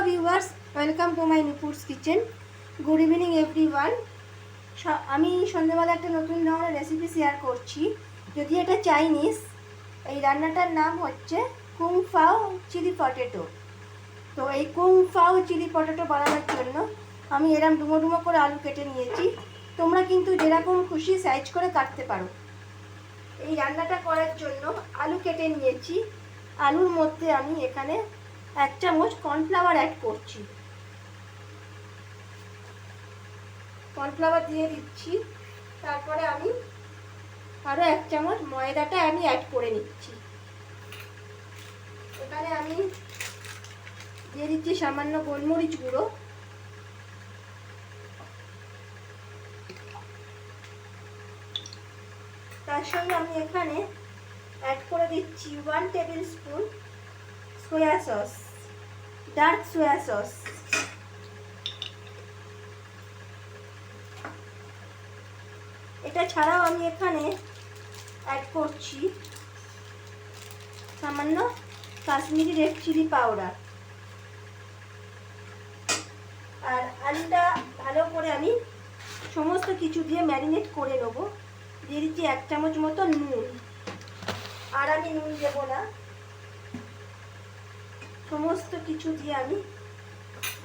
Viewers, welcome to my Nupur's kitchen. Good evening everyone. আমি সন্ধ্যাবেলা একটা নতুন ধরনের রেসিপি শেয়ার করছি। যদি এটা চাইনিজ, এই রান্নাটার নাম হচ্ছে কুং ফাও চিলি পটেটো। তো এই কুং ফাও চিলি পটেটো বানানোর জন্য আমি এরম ডুমো ডুমো করে আলু কেটে নিয়েছি। তোমরা কিন্তু যেরকম খুশি সাইজ করে কাটতে পারো। এই রান্নাটা করার জন্য আলু কেটে নিয়েছি। আলুর মধ্যে আমি এখানে 1 চামচ কর্নফ্লাওয়ার অ্যাড করছি। কর্নফ্লাওয়ার দিয়ে দিচ্ছি। তারপরে আমি আরও 1 চামচ ময়দাটা আমি অ্যাড করে নিচ্ছি। এখানে আমি দিয়ে দিচ্ছি সামান্য গোলমরিচ গুঁড়ো, তার সঙ্গে আমি এখানে অ্যাড করে দিচ্ছি 1 টেবিল স্পুন সোয়া সস, ডার্ক সোয়া সস। এটা ছাড়াও আমি এখানে অ্যাড করছি সামান্য কাশ্মীরি রেড চিলি পাউডার। আর আলুটা ভালো করে আমি সমস্ত কিছু দিয়ে ম্যারিনেট করে নেবো। দিয়ে দিচ্ছি 1 চামচ মতো নুন, আর আমি নুন দেবো না। সমস্ত কিছু দিয়ে আমি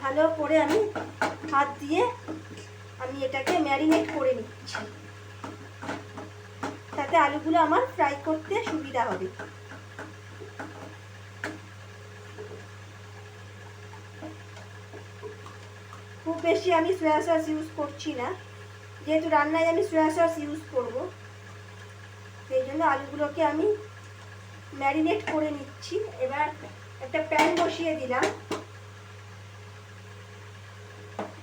ভালো করে আমি হাত দিয়ে আমি এটাকে ম্যারিনেট করে নিচ্ছি, তাতে আলুগুলো আমার ফ্রাই করতে সুবিধা হবে। খুব বেশি আমি সোয়া সস ইউজ করছি না, যেহেতু রান্নায় আমি সোয়া সস ইউজ করব, সেই জন্য আলুগুলোকে আমি ম্যারিনেট করে নিচ্ছি। এবার একটা প্যান বসিয়ে দিলাম।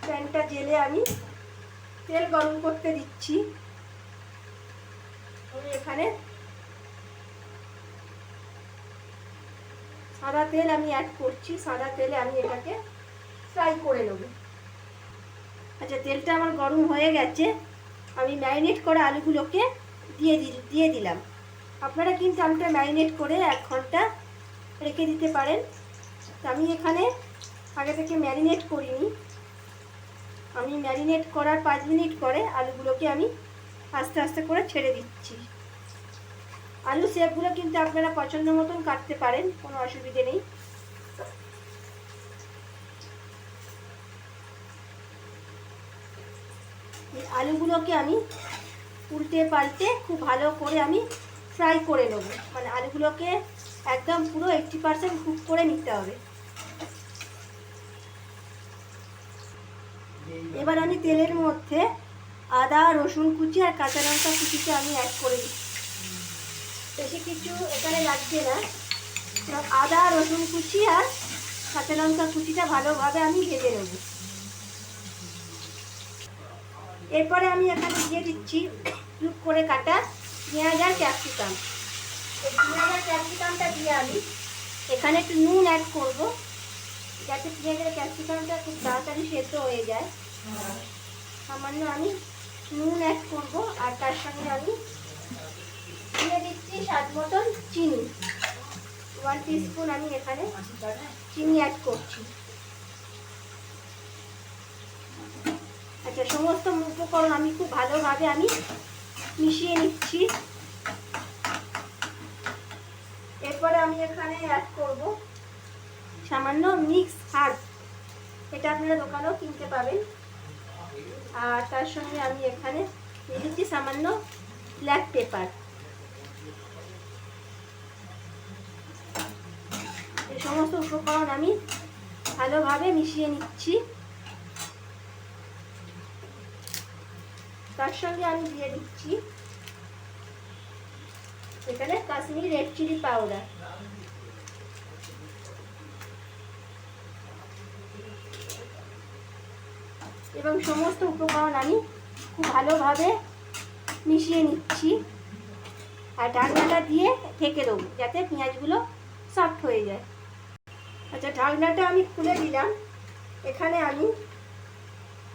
প্যানটা জেলে আমি তেল গরম করতে দিচ্ছি। আমি এখানে সাদা তেল আমি অ্যাড করছি। সাদা তেলে আমি এটাকে ফ্রাই করে নেব। আচ্ছা, তেলটা আমার গরম হয়ে গেছে। আমি ম্যারিনেট করা আলুগুলোকে দিয়ে দিলাম। আপনারা কিন্তু আলুটা ম্যারিনেট করে 1 ঘন্টা রেখে দিতে পারেন। তো আমি এখানে আগে থেকে ম্যারিনেট করিনি। আমি ম্যারিনেট করার 5 মিনিট পরে আলুগুলোকে আমি আস্তে আস্তে করে ছেড়ে দিচ্ছি। আলু শেপগুলো কিন্তু আপনারা পছন্দ মতন কাটতে পারেন, কোনো অসুবিধে নেই। আলুগুলোকে আমি উল্টে পাল্টে খুব ভালো করে আমি ফ্রাই করে নেব। মানে আলুগুলোকে একদম পুরো 80% কুক করে নিতে হবে। এবার আমি তেলের মধ্যে আদা, রসুন কুচি আর কাঁচা লঙ্কা কুচিটা আমি অ্যাড করে দিচ্ছি। বেশি কিছু এখানে লাগছে না, আদা, রসুন কুচি আর কাঁচা লঙ্কা কুচিটা ভালোভাবে আমি ভেজে নেব। এরপরে আমি এখানে দিয়ে দিচ্ছি কিউব করে কাটা পেঁয়াজ আর ক্যাপসিকাম। এই পেঁয়াজ আর ক্যাপসিকামটা দিয়ে আমি এখানে একটু নুন অ্যাড করব, যাতে পেঁয়াজ আর ক্যাপসিকামটা খুব তাড়াতাড়ি সেদ্ধ হয়ে যায়। সামান্য আমি নুন অ্যাড করব, আর তার সঙ্গে আমি দিয়ে দিচ্ছি স্বাদ মতন চিনি। 1 টিস্পুন আমি এখানে চিনি অ্যাড করছি। আচ্ছা, সমস্ত উপকরণ আমি খুব ভালোভাবে আমি মিশিয়ে নিচ্ছি। এরপরে আমি এখানে অ্যাড করব সামান্য মিক্স হার্ব। এটা আপনারা দোকানেও কিনতে পাবেন। আর তার সঙ্গে আমি এখানে দিয়ে দিচ্ছি সামান্য ব্ল্যাক পেপার। এই সমস্ত উপকরণ আমি ভালোভাবে মিশিয়ে নিচ্ছি। তার সঙ্গে আমি দিয়ে দিচ্ছি এখানে কাশ্মীরি রেড চিলি পাউডার। এবং সমস্ত উপকরণ আমি খুব ভালোভাবে মিশিয়ে নিচ্ছি। আর ঢাকনাটা দিয়ে ঢেকে দেবো, যাতে পেঁয়াজগুলো সফট হয়ে যায়। আচ্ছা, ঢাকনাটা আমি খুলে দিলাম। এখানে আমি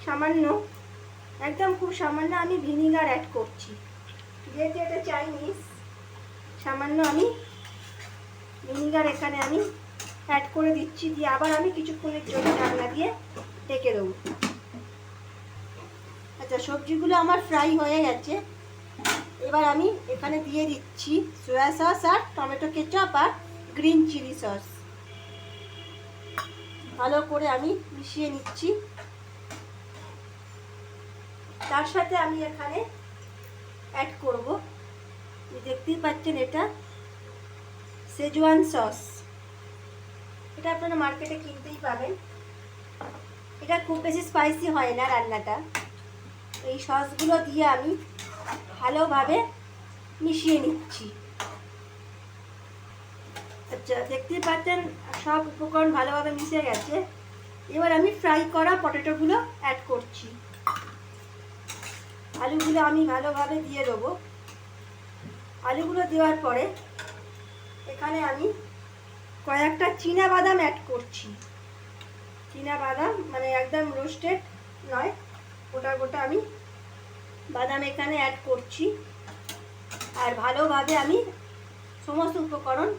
সামান্য, একদম খুব সামান্য আমি ভিনিগার অ্যাড করছি। যেহেতু এটা চাইনিজ, সামান্য আমি ভিনিগার এখানে আমি অ্যাড করে দিচ্ছি, দিয়ে আবার আমি কিছুক্ষণের জন্য ঢাকনা দিয়ে ঢেকে দেবো। আচ্ছা, সবজিগুলো আমার ফ্রাই হয়ে গেছে। এবার আমি এখানে দিয়ে দিচ্ছি সয়া সস আর টমেটো কেচাপ আর গ্রিন চিলি সস। ভালো করে আমি মিশিয়ে নিচ্ছি। তার সাথে আমি এখানে অ্যাড করব, দেখতেই পাচ্ছেন এটা শেজওয়ান সস। এটা আপনারা মার্কেটে কিনতেই পাবেন। এটা খুব বেশি স্পাইসি হয় না রান্নাটা। এই সসগুলো দিয়ে আমি ভালোভাবে মিশিয়ে নিচ্ছি। আচ্ছা, দেখতেই পাচ্ছেন সব উপকরণ ভালোভাবে মিশে গেছে। এবার আমি ফ্রাই করা পটেটোগুলো অ্যাড করছি। আলুগুলো আমি ভালোভাবে দিয়ে দেবো। আলুগুলো দেওয়ার পরে এখানে আমি কয়েকটা চীনা বাদাম অ্যাড করছি। চীনা বাদাম মানে একদম রোস্টেড নয়, গোটা গোটা আমি বাদাম এখানে অ্যাড করছি। আর ভালোভাবে আমি সমস্ত উপকরণ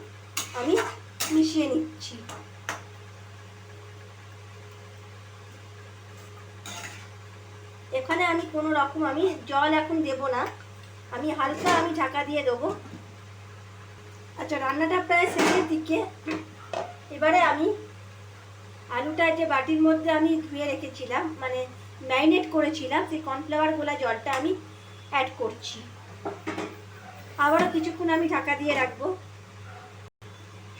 আমি মিশিয়ে নিচ্ছি। এখানে আমি কোনো রকম আমি জল এখন দেব না, আমি হালকা আমি ঢাকা দিয়ে দেবো। আচ্ছা, রান্নাটা প্রায় শেষের দিকে। এবারে আমি আলুটা যে বাটির মধ্যে আমি ধুয়ে রেখেছিলাম, মানে ম্যারিনেট করেছিলাম, সেই কর্নফ্লাওয়ার গোলা জলটা আমি অ্যাড করছি। আবারও কিছুক্ষণ আমি ঢাকা দিয়ে রাখবো।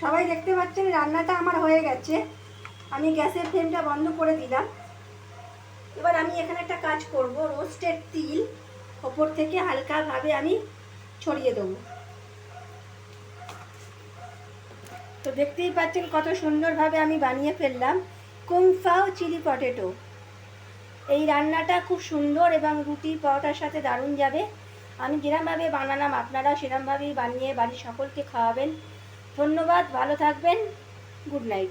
সবাই দেখতে পাচ্ছেন রান্নাটা আমার হয়ে গেছে। আমি গ্যাসের ফ্লেমটা বন্ধ করে দিলাম। এবার আমি এখানে একটা কাজ করব, রোস্টেড তিল ওপর থেকে হালকাভাবে আমি ছড়িয়ে দেবো। তো দেখতেই পাচ্ছেন কত সুন্দরভাবে আমি বানিয়ে ফেললাম কুং ফাও চিলি পটেটো। এই রান্নাটা খুব সুন্দর এবং রুটি পরোটার সাথে দারুণ যাবে। আমি যেরকমভাবে বানালাম আপনারা সেরকমভাবেই বানিয়ে বাড়ির সকলকে খাওয়াবেন। ধন্যবাদ, ভালো থাকবেন, গুড নাইট।